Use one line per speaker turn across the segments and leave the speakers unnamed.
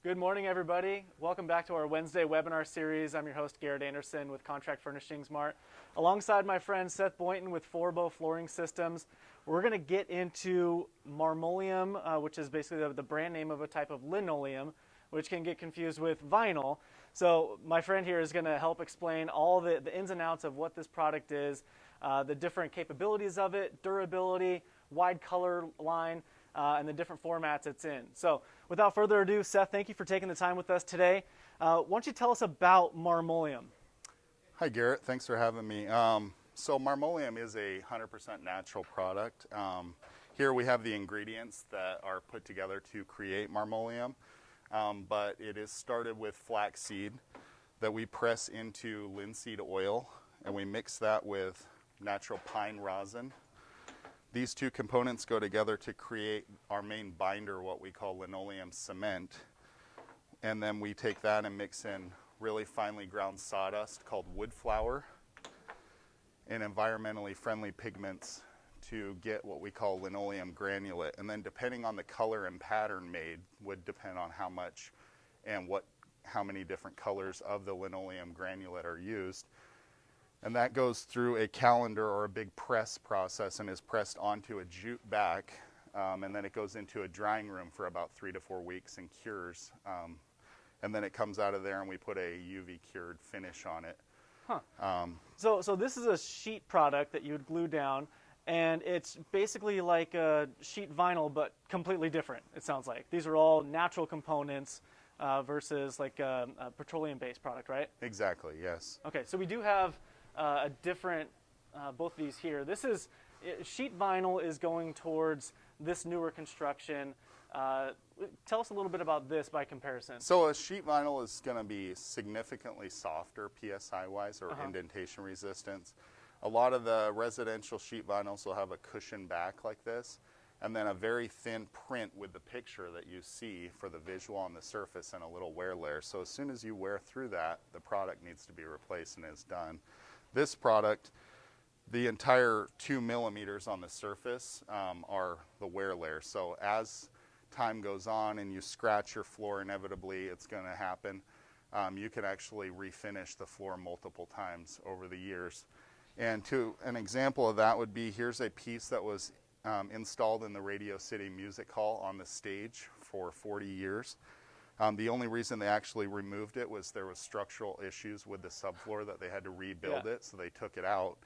Good morning, everybody. Welcome back to our Wednesday webinar series. I'm your host, Garrett Anderson with Contract Furnishings Mart. Alongside my friend Seth Boynton with Forbo Flooring Systems, we're going to get into Marmoleum, which is basically the brand name of a type of linoleum, which can get confused with vinyl. So my friend here is going to help explain all the ins and outs of what this product is, the different capabilities of it, durability, wide color line, and the different formats it's in. So without further ado, Seth, thank you for taking the time with us today. Why don't you tell us about Marmoleum?
Hi, Garrett. Thanks for having me. So Marmoleum is a 100% natural product. Here we have the ingredients that are put together to create Marmoleum, but it is started with flaxseed that we press into linseed oil, and we mix that with natural pine rosin. These two components go together to create our main binder, what we call linoleum cement. And then we take that and mix in really finely ground sawdust called wood flour and environmentally friendly pigments to get what we call linoleum granulate. And then depending on the color and pattern made would depend on how much and how many different colors of the linoleum granulate are used. And that goes through a calendar or a big press process and is pressed onto a jute back, and then it goes into a drying room for about 3 to 4 weeks and cures. And then it comes out of there and we put a UV cured finish on it.
Huh. So this is a sheet product that you would glue down, and it's basically like a sheet vinyl, but completely different, it sounds like. These are all natural components versus like a petroleum-based product, right?
Exactly, yes.
Okay, so we do have a different, both of these here. This is, sheet vinyl is going towards this newer construction. Tell us a little bit about this by comparison.
So a sheet vinyl is going to be significantly softer PSI-wise or indentation resistance. A lot of the residential sheet vinyls will have a cushion back like this, and then a very thin print with the picture that you see for the visual on the surface and a little wear layer. So as soon as you wear through that, the product needs to be replaced and is done. This product, the entire 2 millimeters on the surface are the wear layer. So as time goes on and you scratch your floor, inevitably it's going to happen. You can actually refinish the floor multiple times over the years. And an example of that would be, here's a piece that was installed in the Radio City Music Hall on the stage for 40 years. The only reason they actually removed it was there was structural issues with the subfloor that they had to rebuild it, so they took it out.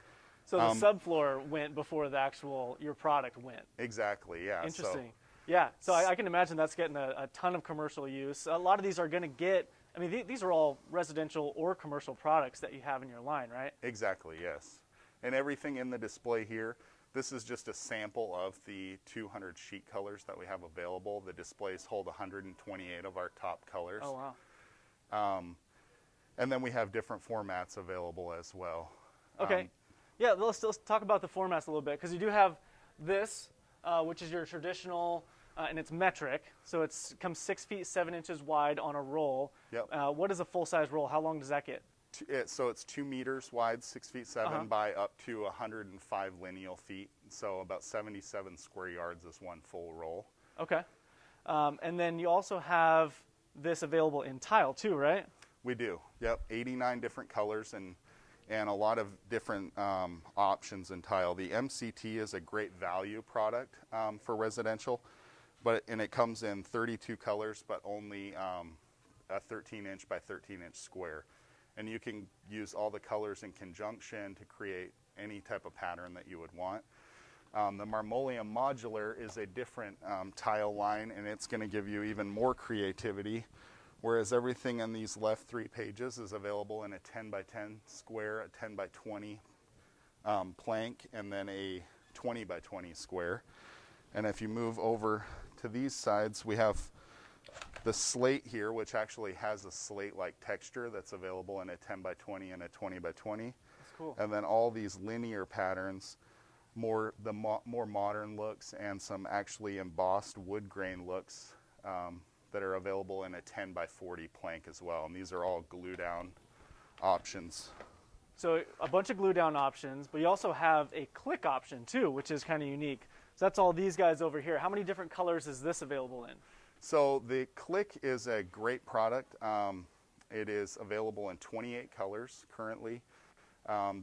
So the subfloor went before the actual, your product went.
Exactly, yeah.
Interesting. Yeah, so I can imagine that's getting a ton of commercial use. A lot of these are going to get, I mean, these are all residential or commercial products that you have in your line, right?
Exactly, yes. And everything in the display here, this is just a sample of the 200 sheet colors that we have available. The displays hold 128 of our top colors.
Oh, wow.
And then we have different formats available as well.
Okay. Yeah, let's talk about the formats a little bit, because you do have this, which is your traditional, and it's metric. So it comes 6 feet 7 inches wide on a roll.
Yep.
What is a full-size roll? How long does that get?
So it's 2 meters wide, 6 feet 7 by up to 105 lineal feet. So about 77 square yards is one full roll.
Okay. And then you also have this available in tile too, right?
We do. Yep. 89 different colors and a lot of different options in tile. The MCT is a great value product for residential, and it comes in 32 colors, but only a 13-inch by 13-inch square. And you can use all the colors in conjunction to create any type of pattern that you would want. The Marmoleum Modular is a different tile line, and it's going to give you even more creativity, whereas everything in these left 3 pages is available in a 10 by 10 square, a 10 by 20 plank, and then a 20 by 20 square. And if you move over to these sides, we have the slate here, which actually has a slate-like texture that's available in a 10 by 20 and a 20 by 20.
That's cool.
And then all these linear patterns, more modern looks, and some actually embossed wood grain looks that are available in a 10 by 40 plank as well. And these are all glue-down options.
So a bunch of glue-down options, but you also have a click option too, which is kind of unique. So that's all these guys over here. How many different colors is this available in?
So the Click is a great product. It is available in 28 colors currently.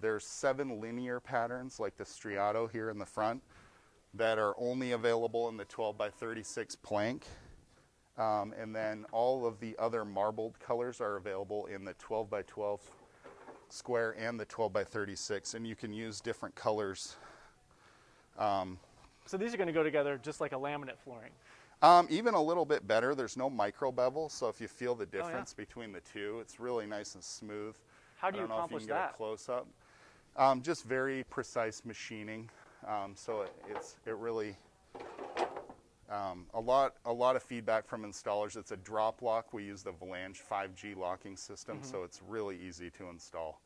There's 7 linear patterns like the striato here in the front that are only available in the 12 by 36 plank. And then all of the other marbled colors are available in the 12 by 12 square and the 12 by 36. And you can use different colors.
So these are going to go together just like a laminate flooring.
Even a little bit better. There's no micro bevel, so if you feel the difference between the two, it's really nice and smooth.
How do you accomplish that?
I don't know if you can get a close up. Just very precise machining. So it really a lot of feedback from installers. It's a drop lock. We use the Valanche 5G locking system, so it's really easy to install.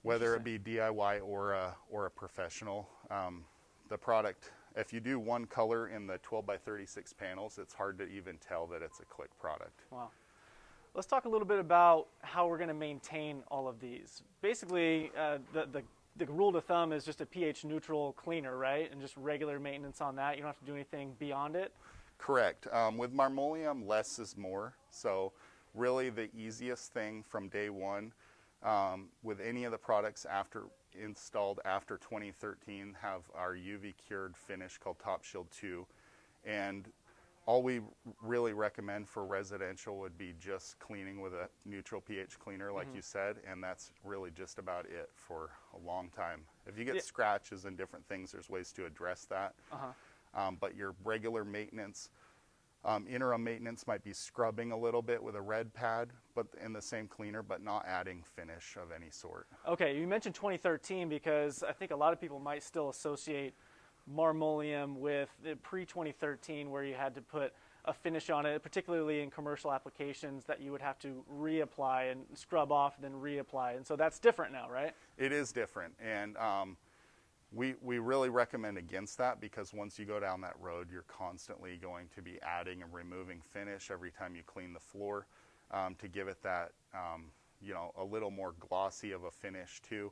Whether it be DIY or a professional, the product. If you do one color in the 12 by 36 panels, it's hard to even tell that it's a Click product.
Wow. Let's talk a little bit about how we're going to maintain all of these. Basically, the rule of thumb is just a pH neutral cleaner, right? And just regular maintenance on that. You don't have to do anything beyond it.
Correct. With Marmoleum, less is more. So really the easiest thing from day one with any of the products installed after 2013 have our UV cured finish called Top Shield 2, and all we really recommend for residential would be just cleaning with a neutral pH cleaner like you said, and that's really just about it for a long time. If you get scratches and different things, there's ways to address that, but your regular maintenance, interim maintenance might be scrubbing a little bit with a red pad, but in the same cleaner, but not adding finish of any sort.
Okay, you mentioned 2013 because I think a lot of people might still associate Marmoleum with pre-2013 where you had to put a finish on it, particularly in commercial applications that you would have to reapply and scrub off and then reapply. And so that's different now, right?
It is different. And we really recommend against that because once you go down that road, you're constantly going to be adding and removing finish every time you clean the floor to give it that, a little more glossy of a finish too.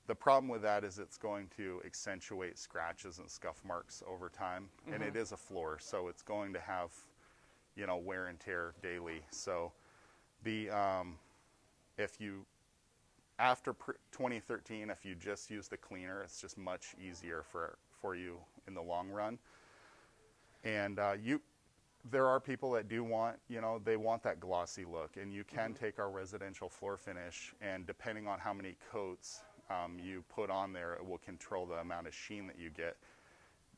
The problem with that is it's going to accentuate scratches and scuff marks over time, and it is a floor, so it's going to have, wear and tear daily. So after 2013, if you just use the cleaner, it's just much easier for you in the long run. And there are people that do want, they want that glossy look, and you can take our residential floor finish, and depending on how many coats you put on there, it will control the amount of sheen that you get.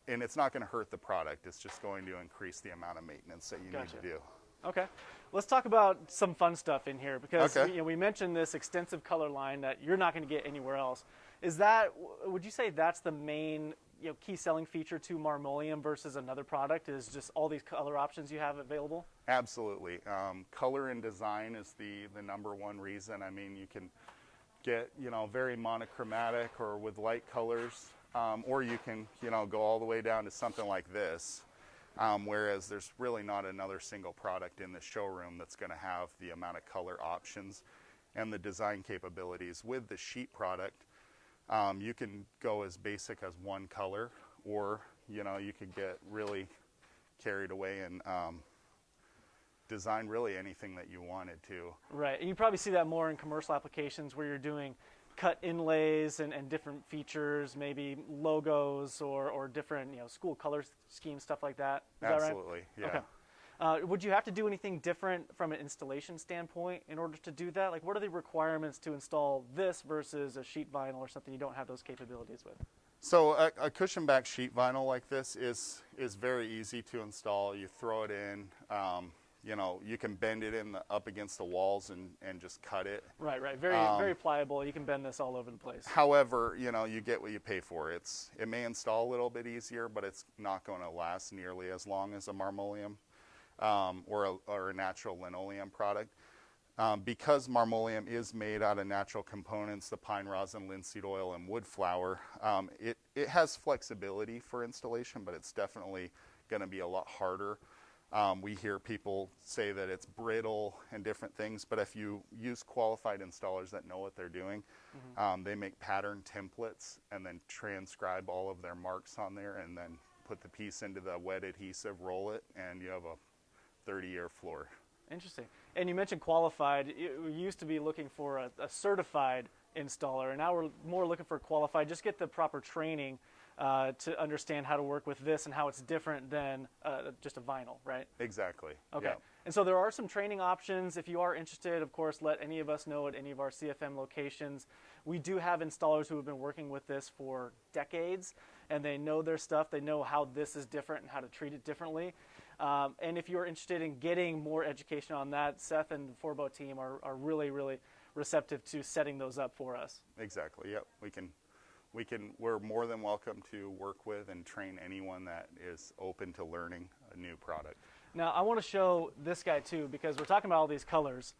And it's not going to hurt the product. It's just going to increase the amount of maintenance that you need to do.
Okay. Let's talk about some fun stuff in here because we mentioned this extensive color line that you're not going to get anywhere else. Would you say that's the main key selling feature to Marmoleum versus another product, is just all these color options you have available?
Absolutely. Color and design is the number one reason. I mean, you can get very monochromatic or with light colors, or you can go all the way down to something like this, whereas there's really not another single product in the showroom that's going to have the amount of color options and the design capabilities. With the sheet product, you can go as basic as one color, or you could get really carried away and design really anything that you wanted to.
Right, and you probably see that more in commercial applications where you're doing cut inlays and different features, maybe logos or different school color schemes, stuff like that. Is that right?
Absolutely, yeah.
Okay. Would you have to do anything different from an installation standpoint in order to do that? Like, what are the requirements to install this versus a sheet vinyl or something you don't have those capabilities with?
So a cushion back sheet vinyl like this is very easy to install. You throw it in. You can bend it up against the walls and just cut it.
Right. Very pliable. You can bend this all over the place.
However, you get what you pay for. It may install a little bit easier, but it's not going to last nearly as long as a Marmoleum or a natural linoleum product. Because Marmoleum is made out of natural components, the pine rosin, linseed oil, and wood flour, it has flexibility for installation, but it's definitely going to be a lot harder. We hear people say that it's brittle and different things, but if you use qualified installers that know what they're doing, they make pattern templates and then transcribe all of their marks on there and then put the piece into the wet adhesive, roll it, and you have a 30-year floor.
Interesting. And you mentioned qualified. We used to be looking for a certified installer, and now we're more looking for qualified. Just get the proper training to understand how to work with this and how it's different than just a vinyl, right?
Exactly.
Okay.
Yeah.
And so there are some training options. If you are interested, of course, let any of us know at any of our CFM locations. We do have installers who have been working with this for decades, and they know their stuff. They know how this is different and how to treat it differently. And if you're interested in getting more education on that, Seth and the Forbo team are really, really receptive to setting those up for us.
Exactly. Yep. We're more than welcome to work with and train anyone that is open to learning a new product.
Now, I want to show this guy too, because we're talking about all these colors.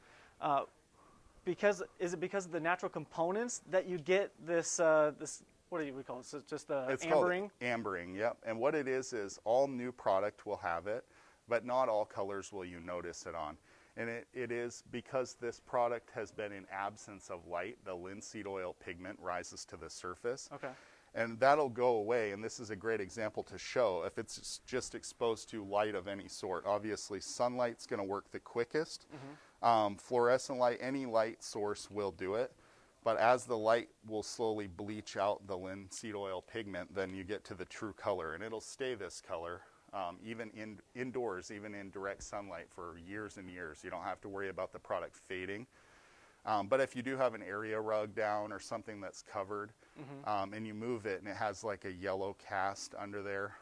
Is it because of the natural components that you get this what do we call it? So just the
It's
ambering?
called ambering, yep. And what it is all new product will have it, but not all colors will you notice it on. And it is because this product has been in absence of light, the linseed oil pigment rises to the surface.
Okay.
And that'll go away, and this is a great example to show. If it's just exposed to light of any sort, obviously sunlight's going to work the quickest. Fluorescent light, any light source will do it. But as the light will slowly bleach out the linseed oil pigment, then you get to the true color, and it'll stay this color even indoors, even in direct sunlight for years and years. You don't have to worry about the product fading. But if you do have an area rug down or something that's covered, and you move it and it has like a yellow cast under there,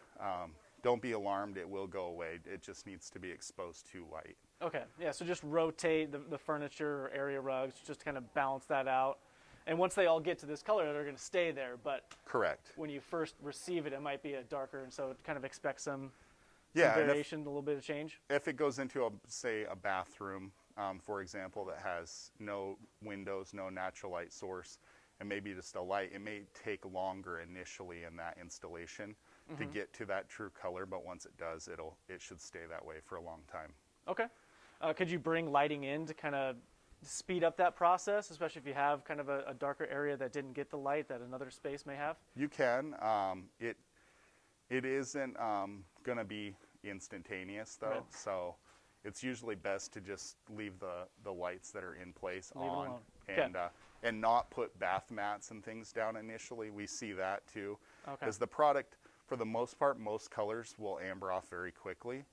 don't be alarmed, it will go away. It just needs to be exposed to light.
Okay, yeah, so just rotate the furniture or area rugs just to kind of balance that out. And once they all get to this color, they're going to stay there. But
correct.
When you first receive it, it might be a darker, and so it kind of expects some
Yeah,
variation, a little bit of change.
If it goes into, say, a bathroom, for example, that has no windows, no natural light source, and maybe just a light, it may take longer initially in that installation to get to that true color, but once it does, it should stay that way for a long time.
Okay. Could you bring lighting in to kind of speed up that process, especially if you have kind of a darker area that didn't get the light that another space may have?
You can. It isn't going to be instantaneous, though,
Right.
so it's usually best to just leave the lights that are in place
Leave it
on
alone.
and not put bath mats and things down initially. We see that too.
Okay.
Because the product, for the most part, most colors will amber off very quickly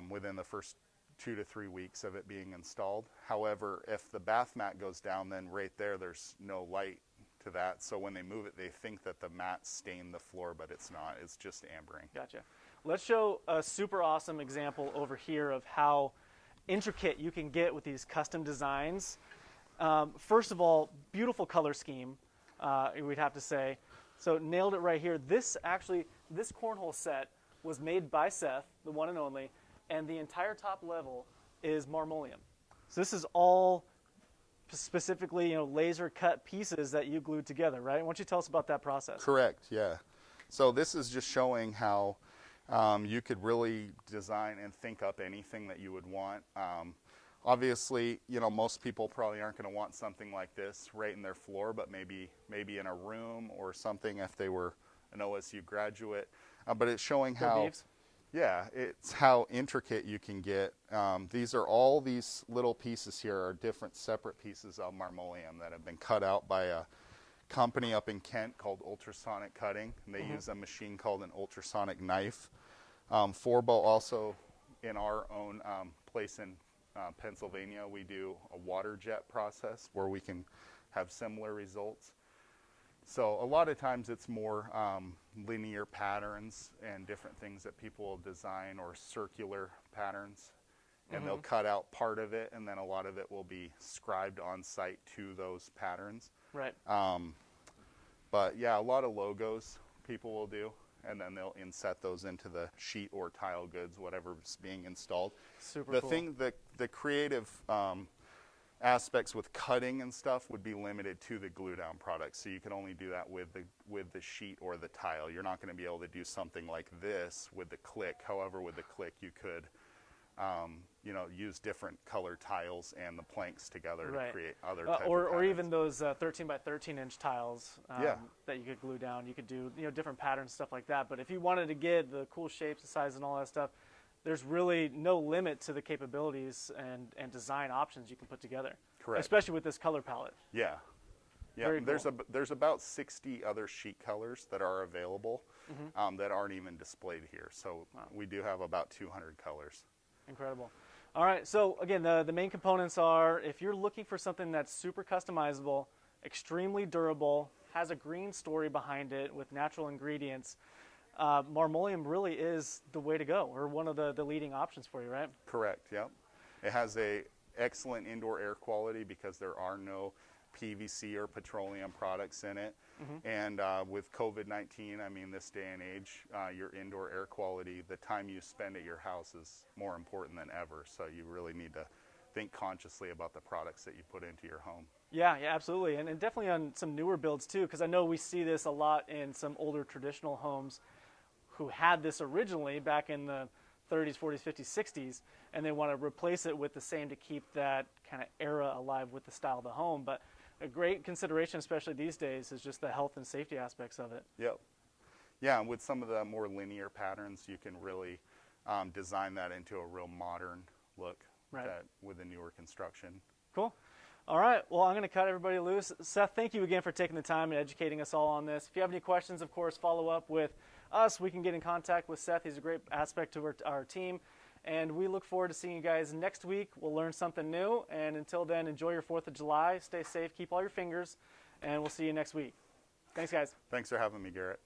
within the first 2 to 3 weeks of it being installed. However, if the bath mat goes down, then right there's no light to that. So when they move it, they think that the mat stained the floor, but it's not. It's just ambering.
Gotcha. Let's show a super awesome example over here of how intricate you can get with these custom designs. First of all, beautiful color scheme, we'd have to say. So nailed it right here. This cornhole set was made by Seth, the one and only, and the entire top level is Marmoleum. So this is all specifically, laser cut pieces that you glued together, right? Why don't you tell us about that process?
Correct, yeah. So this is just showing how you could really design and think up anything that you would want. Obviously, most people probably aren't going to want something like this right in their floor, but maybe in a room or something if they were an OSU graduate. But it's showing how... Yeah, it's how intricate you can get. All these little pieces here are different separate pieces of Marmoleum that have been cut out by a company up in Kent called Ultrasonic Cutting. And they use a machine called an ultrasonic knife. Forbo also, in our own place in Pennsylvania, we do a water jet process where we can have similar results. So a lot of times it's more linear patterns and different things that people will design, or circular patterns, and they'll cut out part of it, and then a lot of it will be scribed on site to those patterns.
Right.
But yeah, a lot of logos people will do, and then they'll inset those into the sheet or tile goods, whatever's being installed.
Super cool.
The creative aspects with cutting and stuff would be limited to the glue down product, so you can only do that with the sheet or the tile. You're not going to be able to do something like this with the click. However, with the click you could use different color tiles and the planks together to create other type of
or
patterns.
even those 13 by 13 inch tiles that you could glue down. You could do different patterns, stuff like that. But if you wanted to get the cool shapes, the size, and all that stuff, there's really no limit to the capabilities and design options you can put together.
Correct.
Especially with this color palette.
Yeah. Yeah,
Very cool.
there's about 60 other sheet colors that are available that aren't even displayed here. So we do have about 200 colors.
Incredible. All right, so again, the main components are, if you're looking for something that's super customizable, extremely durable, has a green story behind it with natural ingredients, Marmoleum really is the way to go, or one of the leading options for you, right?
Correct, yep. It has a excellent indoor air quality because there are no PVC or petroleum products in it. And with COVID-19, I mean, this day and age, your indoor air quality, the time you spend at your house is more important than ever. So you really need to think consciously about the products that you put into your home.
Yeah, absolutely. And definitely on some newer builds too, because I know we see this a lot in some older traditional homes who had this originally back in the 30s, 40s, 50s, 60s, and they want to replace it with the same to keep that kind of era alive with the style of the home. But a great consideration, especially these days, is just the health and safety aspects of it.
Yep. Yeah, and with some of the more linear patterns, you can really design that into a real modern look with the newer construction.
Cool. All right, well, I'm going to cut everybody loose. Seth, thank you again for taking the time and educating us all on this. If you have any questions, of course, follow up with us. We can get in contact with Seth. He's a great aspect to our team. And we look forward to seeing you guys next week. We'll learn something new. And until then, enjoy your 4th of July. Stay safe. Keep all your fingers. And we'll see you next week. Thanks, guys.
Thanks for having me, Garrett.